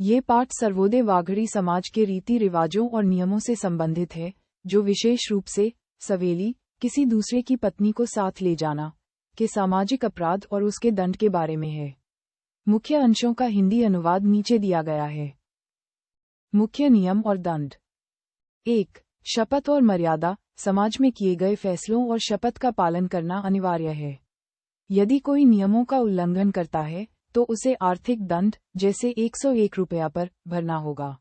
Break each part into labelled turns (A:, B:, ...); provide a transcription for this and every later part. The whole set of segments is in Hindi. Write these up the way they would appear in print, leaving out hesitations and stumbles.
A: ये पाठ सर्वोदय वाघरी समाज के रीति रिवाजों और नियमों से संबंधित है, जो विशेष रूप से सवेली, किसी दूसरे की पत्नी को साथ ले जाना, के सामाजिक अपराध और उसके दंड के बारे में है। मुख्य अंशों का हिंदी अनुवाद नीचे दिया गया है। मुख्य नियम और दंड। 1. शपथ और मर्यादा। समाज में किए गए फैसलों और शपथ का पालन करना अनिवार्य है। यदि कोई नियमों का उल्लंघन करता है, तो उसे आर्थिक दंड, जैसे 101 रुपया पर, भरना होगा।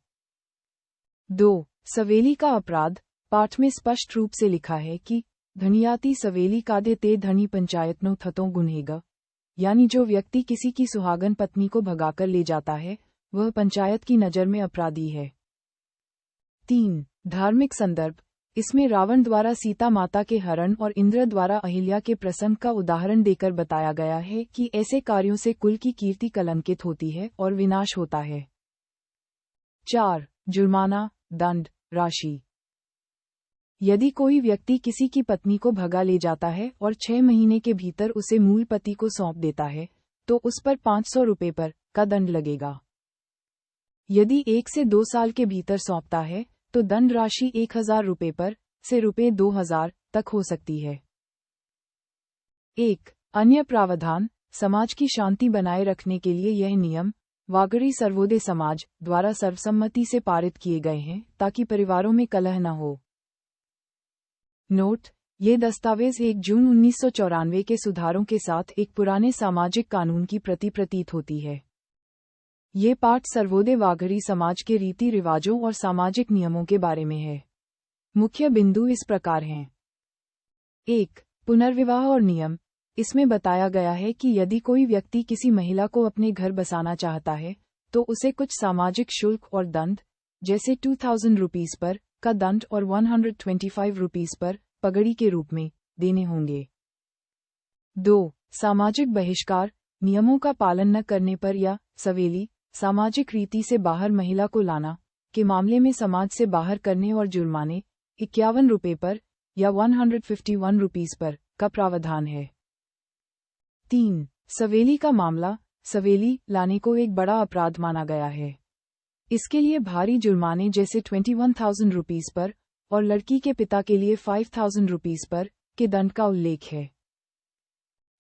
A: 2. सवेली का अपराध। पाठ में स्पष्ट रूप से लिखा है कि धनियाती सवेली कादे ते धनी पंचायतनो थतों गुन्हेगा, यानी जो व्यक्ति किसी की सुहागन पत्नी को भगाकर ले जाता है, वह पंचायत की नज़र में अपराधी है। 3. धार्मिक संदर्भ। इसमें रावण द्वारा सीता माता के हरण और इंद्र द्वारा अहिल्या के प्रसंग का उदाहरण देकर बताया गया है कि ऐसे कार्यों से कुल की कीर्ति कलंकित होती है और विनाश होता है। 4. जुर्माना, दंड, राशि। यदि कोई व्यक्ति किसी की पत्नी को भगा ले जाता है और 6 महीने के भीतर उसे मूल पति को सौंप देता है, तो उस पर 500 रुपये पर का दंड लगेगा। यदि 1 से 2 साल के भीतर सौंपता है, तो दंड राशि 1000 रुपये पर से रुपये 2000 तक हो सकती है। 1. अन्य प्रावधान। समाज की शांति बनाए रखने के लिए यह नियम वाघरी सर्वोदय समाज द्वारा सर्वसम्मति से पारित किए गए हैं, ताकि परिवारों में कलह न हो। नोट: ये दस्तावेज 1 जून 1994 के सुधारों के साथ एक पुराने सामाजिक कानून की प्रति प्रतीत होती है। ये पाठ सर्वोदय वाघरी समाज के रीति रिवाजों और सामाजिक नियमों के बारे में है। मुख्य बिंदु इस प्रकार हैं। 1. पुनर्विवाह और नियम। इसमें बताया गया है कि यदि कोई व्यक्ति किसी महिला को अपने घर बसाना चाहता है, तो उसे कुछ सामाजिक शुल्क और दंड, जैसे 2000 रुपीस पर का दंड और 125 रुपीस पर पगड़ी के रूप में देने होंगे। 2. सामाजिक बहिष्कार। नियमों का पालन न करने पर या सवेली, सामाजिक रीति से बाहर महिला को लाना के मामले में समाज से बाहर करने और जुर्माने 51 रुपये पर या 151 रुपीस पर का प्रावधान है। 3. सवेली का मामला। सवेली लाने को एक बड़ा अपराध माना गया है। इसके लिए भारी जुर्माने जैसे 21,000 रुपीस पर और लड़की के पिता के लिए 5,000 रुपीस पर के दंड का उल्लेख है।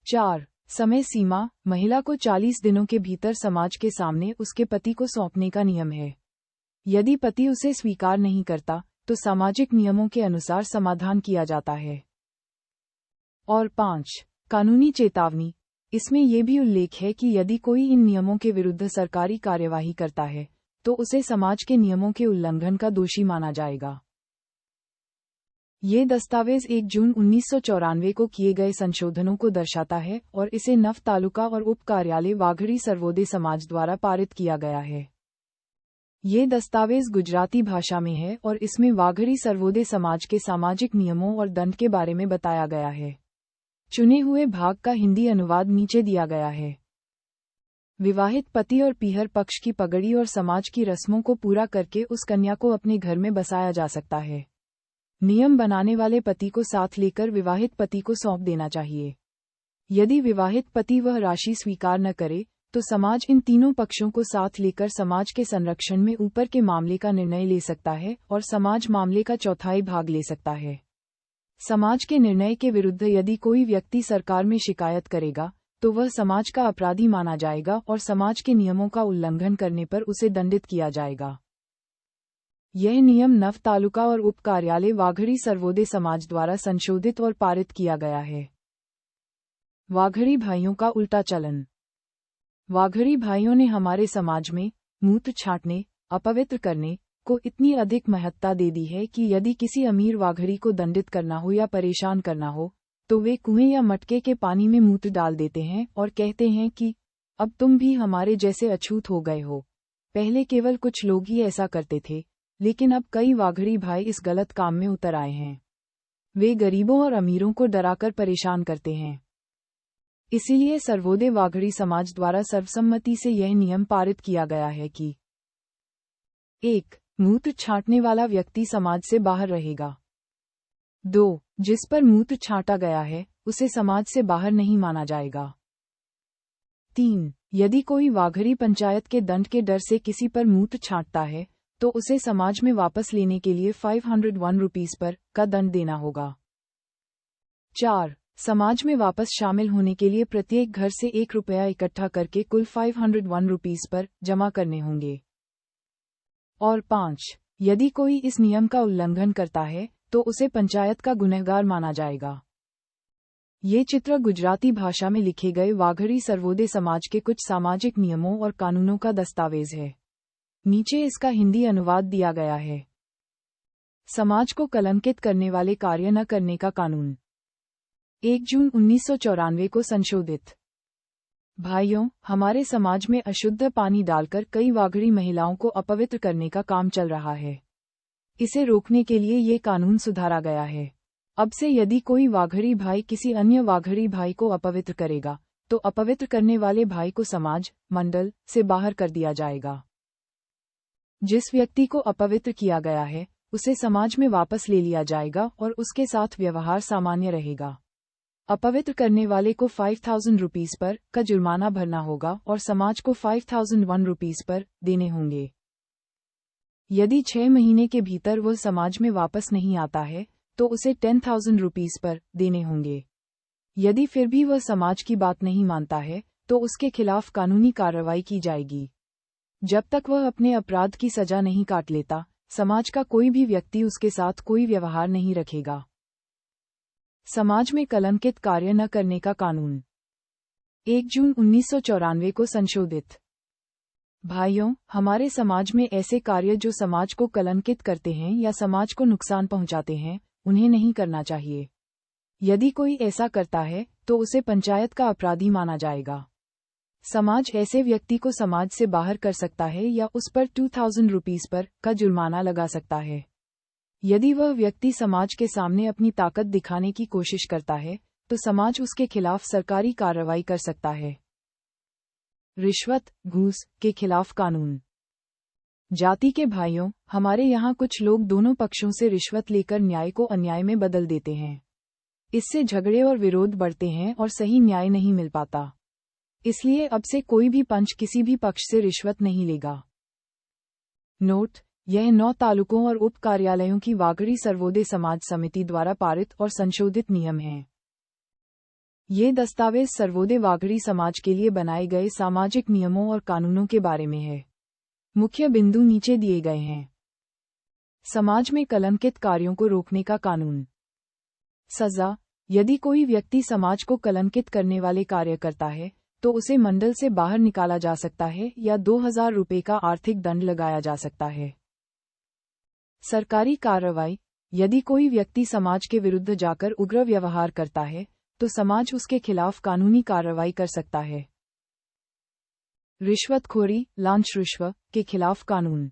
A: 4. समय सीमा। महिला को 40 दिनों के भीतर समाज के सामने उसके पति को सौंपने का नियम है। यदि पति उसे स्वीकार नहीं करता, तो सामाजिक नियमों के अनुसार समाधान किया जाता है। और 5. कानूनी चेतावनी। इसमें यह भी उल्लेख है कि यदि कोई इन नियमों के विरुद्ध सरकारी कार्यवाही करता है, तो उसे समाज के नियमों के उल्लंघन का दोषी माना जाएगा। ये दस्तावेज 1 जून 1994 को किए गए संशोधनों को दर्शाता है और इसे नव तालुका और उप कार्यालय वाघरी सर्वोदय समाज द्वारा पारित किया गया है। ये दस्तावेज गुजराती भाषा में है और इसमें वाघरी सर्वोदय समाज के सामाजिक नियमों और दंड के बारे में बताया गया है। चुने हुए भाग का हिंदी अनुवाद नीचे दिया गया है। विवाहित पति और पीहर पक्ष की पगड़ी और समाज की रस्मों को पूरा करके उस कन्या को अपने घर में बसाया जा सकता है। नियम बनाने वाले पति को साथ लेकर विवाहित पति को सौंप देना चाहिए। यदि विवाहित पति वह राशि स्वीकार न करे, तो समाज इन तीनों पक्षों को साथ लेकर समाज के संरक्षण में ऊपर के मामले का निर्णय ले सकता है और समाज मामले का चौथाई भाग ले सकता है। समाज के निर्णय के विरुद्ध यदि कोई व्यक्ति सरकार में शिकायत करेगा, तो वह समाज का अपराधी माना जाएगा और समाज के नियमों का उल्लंघन करने पर उसे दंडित किया जाएगा। यह नियम नव तालुका और उप कार्यालय वाघरी सर्वोदय समाज द्वारा संशोधित और पारित किया गया है। वाघरी भाइयों का उल्टा चलन। वाघरी भाइयों ने हमारे समाज में मूत्र छांटने, अपवित्र करने को इतनी अधिक महत्ता दे दी है कि यदि किसी अमीर वाघरी को दंडित करना हो या परेशान करना हो, तो वे कुएं या मटके के पानी में मूत्र डाल देते हैं और कहते हैं कि अब तुम भी हमारे जैसे अछूत हो गए हो। पहले केवल कुछ लोग ही ऐसा करते थे, लेकिन अब कई वाघरी भाई इस गलत काम में उतर आए हैं। वे गरीबों और अमीरों को डराकर परेशान करते हैं। इसीलिए सर्वोदय वाघरी समाज द्वारा सर्वसम्मति से यह नियम पारित किया गया है कि 1. मूत्र छांटने वाला व्यक्ति समाज से बाहर रहेगा। 2. जिस पर मूत्र छांटा गया है, उसे समाज से बाहर नहीं माना जाएगा। 3. यदि कोई वाघरी पंचायत के दंड के डर से किसी पर मूत्र छांटता है तो उसे समाज में वापस लेने के लिए 501 रुपीस पर का दंड देना होगा। 4. समाज में वापस शामिल होने के लिए प्रत्येक घर से 1 रुपया इकट्ठा करके कुल 501 रुपीस पर जमा करने होंगे। और 5. यदि कोई इस नियम का उल्लंघन करता है तो उसे पंचायत का गुनहगार माना जाएगा। ये चित्र गुजराती भाषा में लिखे गए वाघरी सर्वोदय समाज के कुछ सामाजिक नियमों और कानूनों का दस्तावेज है। नीचे इसका हिंदी अनुवाद दिया गया है। समाज को कलंकित करने वाले कार्य न करने का कानून 1 जून 1994 को संशोधित। भाइयों, हमारे समाज में अशुद्ध पानी डालकर कई वाघरी महिलाओं को अपवित्र करने का काम चल रहा है। इसे रोकने के लिए ये कानून सुधारा गया है। अब से यदि कोई वाघरी भाई किसी अन्य वाघरी भाई को अपवित्र करेगा तो अपवित्र करने वाले भाई को समाज, मंडल से बाहर कर दिया जाएगा। जिस व्यक्ति को अपवित्र किया गया है उसे समाज में वापस ले लिया जाएगा और उसके साथ व्यवहार सामान्य रहेगा। अपवित्र करने वाले को 5000 रुपीस पर का जुर्माना भरना होगा और समाज को 5001 रुपीस पर देने होंगे। यदि 6 महीने के भीतर वह समाज में वापस नहीं आता है तो उसे 10,000 रुपीस पर देने होंगे। यदि फिर भी वह समाज की बात नहीं मानता है तो उसके खिलाफ कानूनी कार्रवाई की जाएगी। जब तक वह अपने अपराध की सजा नहीं काट लेता, समाज का कोई भी व्यक्ति उसके साथ कोई व्यवहार नहीं रखेगा। समाज में कलंकित कार्य न करने का कानून 1 जून 1994 को संशोधित। भाइयों, हमारे समाज में ऐसे कार्य जो समाज को कलंकित करते हैं या समाज को नुकसान पहुंचाते हैं, उन्हें नहीं करना चाहिए। यदि कोई ऐसा करता है तो उसे पंचायत का अपराधी माना जाएगा। समाज ऐसे व्यक्ति को समाज से बाहर कर सकता है या उस पर 2000 रुपीस पर का जुर्माना लगा सकता है। यदि वह व्यक्ति समाज के सामने अपनी ताकत दिखाने की कोशिश करता है तो समाज उसके खिलाफ सरकारी कार्रवाई कर सकता है। रिश्वत, घूस के खिलाफ कानून। जाति के भाइयों, हमारे यहाँ कुछ लोग दोनों पक्षों से रिश्वत लेकर न्याय को अन्याय में बदल देते हैं। इससे झगड़े और विरोध बढ़ते हैं और सही न्याय नहीं मिल पाता। इसलिए अब से कोई भी पंच किसी भी पक्ष से रिश्वत नहीं लेगा। नोट: यह 9 तालुकों और उप कार्यालयों की वाघरी सर्वोदय समाज समिति द्वारा पारित और संशोधित नियम हैं। ये दस्तावेज सर्वोदय वाघरी समाज के लिए बनाए गए सामाजिक नियमों और कानूनों के बारे में है। मुख्य बिंदु नीचे दिए गए हैं। समाज में कलंकित कार्यों को रोकने का कानून। सजा: यदि कोई व्यक्ति समाज को कलंकित करने वाले कार्य करता है तो उसे मंडल से बाहर निकाला जा सकता है या 2000 रुपये का आर्थिक दंड लगाया जा सकता है। सरकारी कार्रवाई: यदि कोई व्यक्ति समाज के विरुद्ध जाकर उग्र व्यवहार करता है तो समाज उसके खिलाफ कानूनी कार्रवाई कर सकता है। रिश्वतखोरी, लांच रिश्वत के खिलाफ कानून।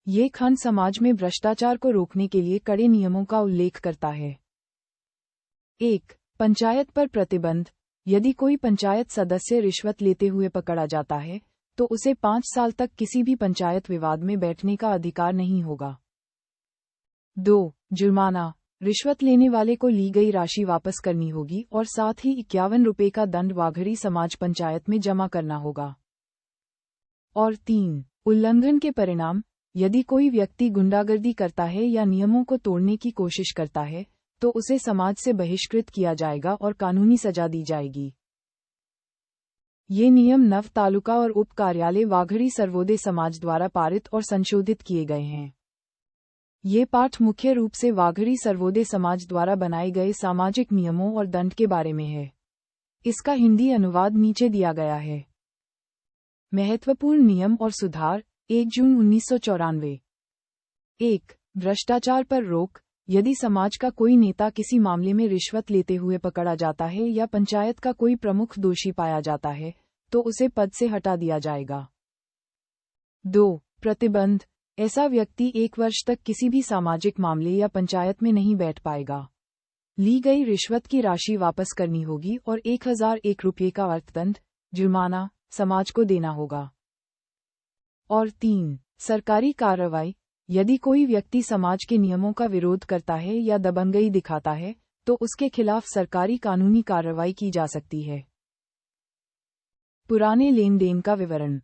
A: ये खंड समाज में भ्रष्टाचार को रोकने के लिए कड़े नियमों का उल्लेख करता है। 1. पंचायत पर प्रतिबंध: यदि कोई पंचायत सदस्य रिश्वत लेते हुए पकड़ा जाता है तो उसे 5 साल तक किसी भी पंचायत विवाद में बैठने का अधिकार नहीं होगा। 2. जुर्माना: रिश्वत लेने वाले को ली गई राशि वापस करनी होगी और साथ ही 51 रुपये का दंड वाघरी समाज पंचायत में जमा करना होगा। और 3. उल्लंघन के परिणाम: यदि कोई व्यक्ति गुंडागर्दी करता है या नियमों को तोड़ने की कोशिश करता है तो उसे समाज से बहिष्कृत किया जाएगा और कानूनी सजा दी जाएगी। ये नियम नव तालुका और उप कार्यालय वाघरी सर्वोदय समाज द्वारा पारित और संशोधित किए गए हैं। ये पाठ मुख्य रूप से वाघरी सर्वोदय समाज द्वारा बनाए गए सामाजिक नियमों और दंड के बारे में है। इसका हिंदी अनुवाद नीचे दिया गया है। महत्वपूर्ण नियम और सुधार 1 जून 1994। 1. भ्रष्टाचार पर रोक: यदि समाज का कोई नेता किसी मामले में रिश्वत लेते हुए पकड़ा जाता है या पंचायत का कोई प्रमुख दोषी पाया जाता है तो उसे पद से हटा दिया जाएगा। 2. प्रतिबंध: ऐसा व्यक्ति 1 वर्ष तक किसी भी सामाजिक मामले या पंचायत में नहीं बैठ पाएगा। ली गई रिश्वत की राशि वापस करनी होगी और 1001 रुपये का अर्थदंड, जुर्माना समाज को देना होगा। और 3. सरकारी कार्रवाई: यदि कोई व्यक्ति समाज के नियमों का विरोध करता है या दबंगई दिखाता है तो उसके खिलाफ सरकारी कानूनी कार्रवाई की जा सकती है। पुराने लेन देन का विवरण।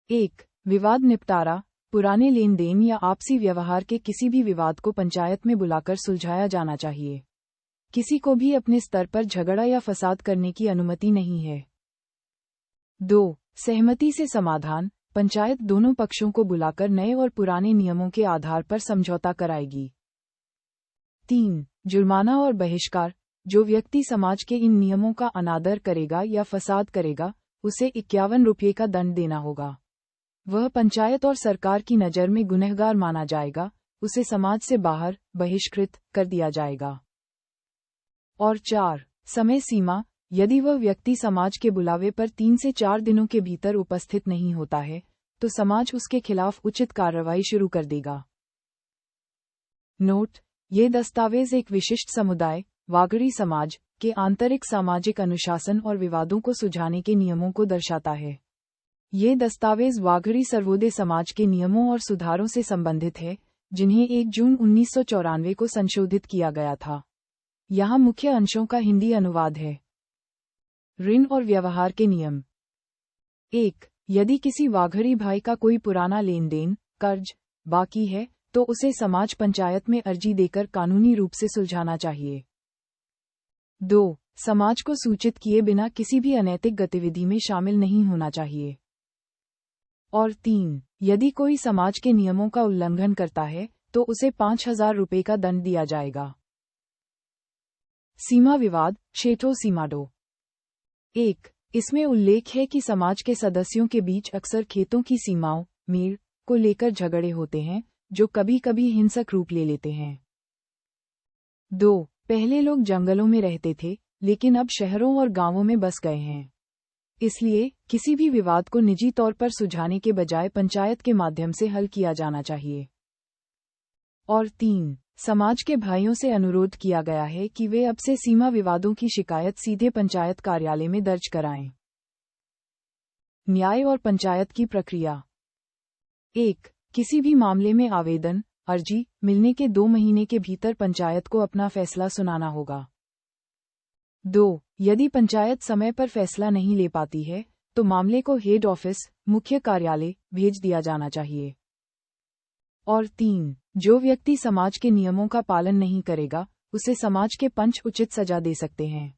A: 1. विवाद निपटारा। पुराने लेन देन या आपसी व्यवहार के किसी भी विवाद को पंचायत में बुलाकर सुलझाया जाना चाहिए। किसी को भी अपने स्तर पर झगड़ा या फसाद करने की अनुमति नहीं है। 2. सहमति से समाधान। पंचायत दोनों पक्षों को बुलाकर नए और पुराने नियमों के आधार पर समझौता कराएगी। 3. जुर्माना और बहिष्कार। जो व्यक्ति समाज के इन नियमों का अनादर करेगा या फसाद करेगा, उसे 51 रुपये का दंड देना होगा। वह पंचायत और सरकार की नज़र में गुनहगार माना जाएगा, उसे समाज से बाहर बहिष्कृत कर दिया जाएगा। और 4. समय सीमा। यदि वह व्यक्ति समाज के बुलावे पर 3 से 4 दिनों के भीतर उपस्थित नहीं होता है, तो समाज उसके खिलाफ उचित कार्रवाई शुरू कर देगा। नोट: ये दस्तावेज एक विशिष्ट समुदाय, वागड़ी समाज, के आंतरिक सामाजिक अनुशासन और विवादों को सुलझाने के नियमों को दर्शाता है। ये दस्तावेज वागड़ी सर्वोदय समाज के नियमों और सुधारों से संबंधित है, जिन्हें 1 जून 1994 को संशोधित किया गया था। यहाँ मुख्य अंशों का हिंदी अनुवाद है। ऋण और व्यवहार के नियम। 1. यदि किसी वाघड़ी भाई का कोई पुराना लेन देन, कर्ज, बाकी है, तो उसे समाज पंचायत में अर्जी देकर कानूनी रूप से सुलझाना चाहिए। 2. समाज को सूचित किए बिना किसी भी अनैतिक गतिविधि में शामिल नहीं होना चाहिए। और 3. यदि कोई समाज के नियमों का उल्लंघन करता है, तो उसे 5,000 रुपये का दंड दिया जाएगा। सीमा विवाद, क्षेत्रों सीमाडो। 1. इसमें उल्लेख है कि समाज के सदस्यों के बीच अक्सर खेतों की सीमाओं, मेड़, को लेकर झगड़े होते हैं, जो कभी कभी हिंसक रूप ले लेते हैं। 2. पहले लोग जंगलों में रहते थे, लेकिन अब शहरों और गांवों में बस गए हैं। इसलिए, किसी भी विवाद को निजी तौर पर सुलझाने के बजाय पंचायत के माध्यम से हल किया जाना चाहिए। और 3. समाज के भाइयों से अनुरोध किया गया है कि वे अब से सीमा विवादों की शिकायत सीधे पंचायत कार्यालय में दर्ज कराएं। न्याय और पंचायत की प्रक्रिया। 1. किसी भी मामले में आवेदन, अर्जी मिलने के 2 महीने के भीतर पंचायत को अपना फैसला सुनाना होगा। 2. यदि पंचायत समय पर फैसला नहीं ले पाती है, तो मामले को हेड ऑफिस, मुख्य कार्यालय, भेज दिया जाना चाहिए। और 3. जो व्यक्ति समाज के नियमों का पालन नहीं करेगा, उसे समाज के पंच उचित सजा दे सकते हैं।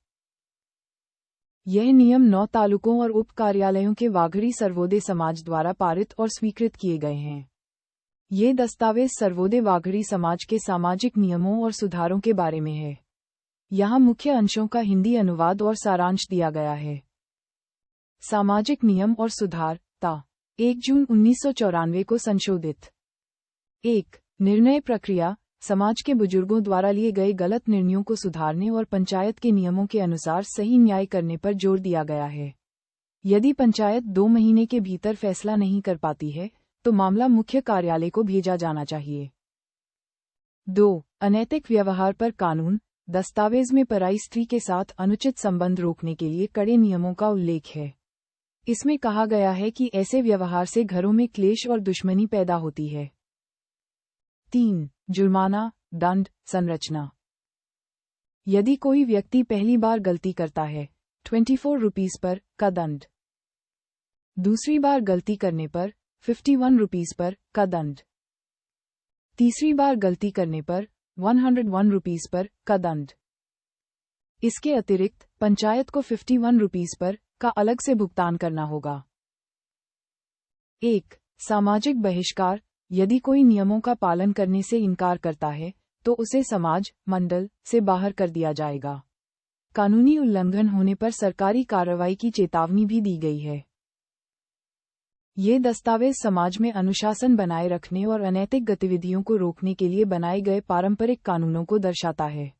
A: यह नियम 9 तालुकों और उप कार्यालयों के वाघड़ी सर्वोदय समाज द्वारा पारित और स्वीकृत किए गए हैं। ये दस्तावेज सर्वोदय वाघड़ी समाज के सामाजिक नियमों और सुधारों के बारे में है। यहाँ मुख्य अंशों का हिंदी अनुवाद और सारांश दिया गया है। सामाजिक नियम और सुधार, ता 1 जून 1994 को संशोधित। 1. निर्णय प्रक्रिया। समाज के बुजुर्गों द्वारा लिए गए गलत निर्णयों को सुधारने और पंचायत के नियमों के अनुसार सही न्याय करने पर जोर दिया गया है। यदि पंचायत 2 महीने के भीतर फैसला नहीं कर पाती है, तो मामला मुख्य कार्यालय को भेजा जाना चाहिए। 2. अनैतिक व्यवहार पर कानून। दस्तावेज में पराई स्त्री के साथ अनुचित संबंध रोकने के लिए कड़े नियमों का उल्लेख है। इसमें कहा गया है कि ऐसे व्यवहार से घरों में क्लेश और दुश्मनी पैदा होती है। 3. जुर्माना, दंड, संरचना। यदि कोई व्यक्ति पहली बार गलती करता है, 24 रुपीस पर का दंड। दूसरी बार गलती करने पर 51 रुपीस पर का दंड। तीसरी बार गलती करने पर 101 रुपीस पर का दंड। इसके अतिरिक्त पंचायत को 51 रुपीस पर का अलग से भुगतान करना होगा। 1. सामाजिक बहिष्कार। यदि कोई नियमों का पालन करने से इनकार करता है, तो उसे समाज, मंडल से बाहर कर दिया जाएगा। कानूनी उल्लंघन होने पर सरकारी कार्रवाई की चेतावनी भी दी गई है। ये दस्तावेज समाज में अनुशासन बनाए रखने और अनैतिक गतिविधियों को रोकने के लिए बनाए गए पारंपरिक कानूनों को दर्शाता है।